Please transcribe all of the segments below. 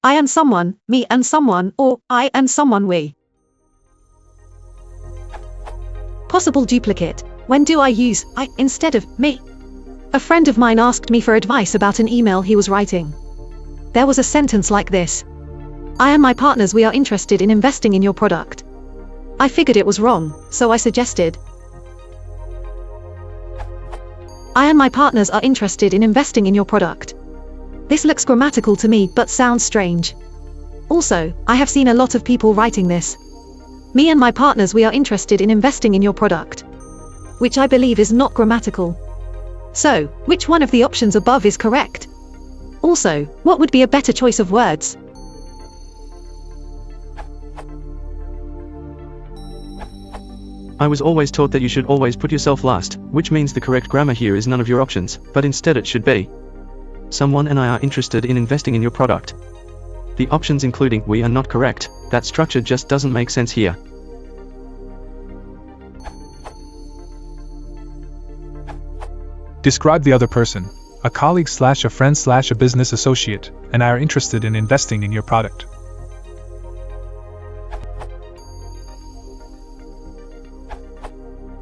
I and someone, me and someone, or I and someone, we. Possible duplicate. When do I use I instead of me? A friend of mine asked me for advice about an email he was writing. There was a sentence like this: I and my partners, we are interested in investing in your product. I figured it was wrong, so I suggested, I and my partners are interested in investing in your product. This looks grammatical to me but sounds strange. Also, I have seen a lot of people writing this. Me and my partners, we are interested in investing in your product. Which I believe is not grammatical. So, which one of the options above is correct? Also, what would be a better choice of words? I was always taught that you should always put yourself last, which means the correct grammar here is none of your options, but instead it should be, someone and I are interested in investing in your product. The options including we are not correct. That structure just doesn't make sense here. Describe the other person. A colleague / a friend / a business associate, and I are interested in investing in your product.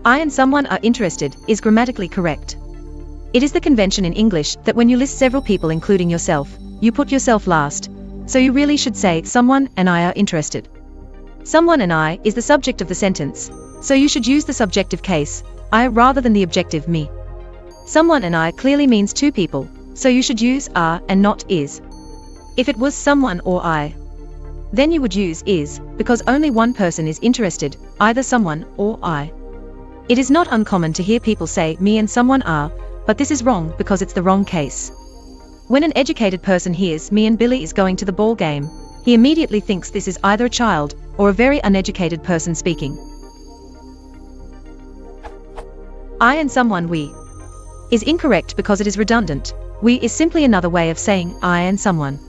I and someone are interested is grammatically correct. It is the convention in English that when you list several people including yourself, you put yourself last, so you really should say someone and I are interested. Someone and I is the subject of the sentence, so you should use the subjective case, I rather than the objective me. Someone and I clearly means two people, so you should use are and not is. If it was someone or I, then you would use is, because only one person is interested, either someone or I. It is not uncommon to hear people say me and someone are, but this is wrong because it's the wrong case. When an educated person hears me and Billy is going to the ball game, he immediately thinks this is either a child or a very uneducated person speaking. I and someone, we, is incorrect because it is redundant. We is simply another way of saying I and someone.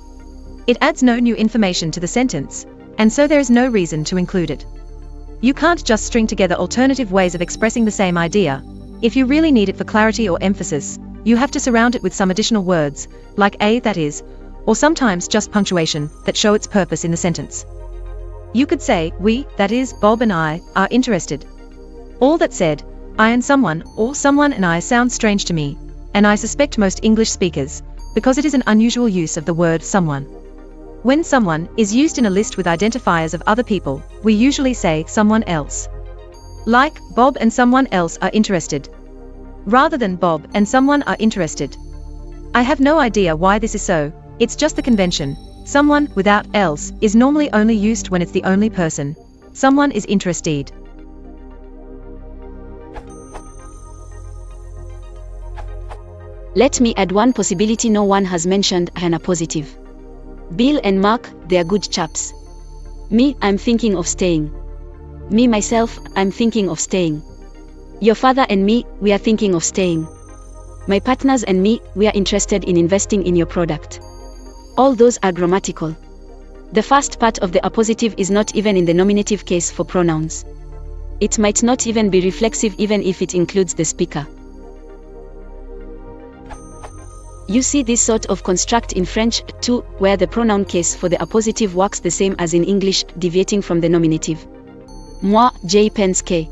It adds no new information to the sentence, and so there is no reason to include it. You can't just string together alternative ways of expressing the same idea. If you really need it for clarity or emphasis, you have to surround it with some additional words, like a, that is, or sometimes just punctuation, that show its purpose in the sentence. You could say, we, that is, Bob and I, are interested. All that said, I and someone, or someone and I sounds strange to me, and I suspect most English speakers, because it is an unusual use of the word someone. When someone is used in a list with identifiers of other people, we usually say someone else. Like, Bob and someone else are interested, rather than Bob and someone are interested. I have no idea why this is so, it's just the convention. Someone without else is normally only used when it's the only person. Someone is interested. Let me add one possibility no one has mentioned and a positive. Bill and Mark, they are good chaps. Me, I'm thinking of staying. Me myself, I'm thinking of staying. Your father and me, we are thinking of staying. My partners and me, we are interested in investing in your product. All those are grammatical. The first part of the appositive is not even in the nominative case for pronouns. It might not even be reflexive even if it includes the speaker. You see this sort of construct in French, too, where the pronoun case for the appositive works the same as in English, deviating from the nominative. Moi, je pense que.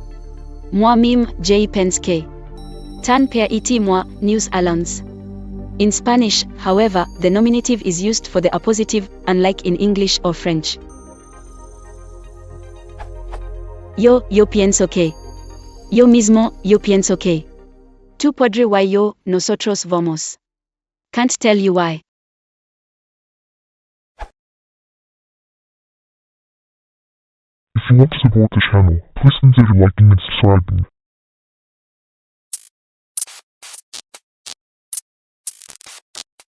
Moi-même, je pense que. Tan per et moi, nous allons. In Spanish, however, the nominative is used for the appositive, unlike in English or French. Yo pienso que. Yo mismo, yo pienso que. Tú podré why yo, nosotros vamos. Can't tell you why. If you want to support the channel, please consider liking and subscribing.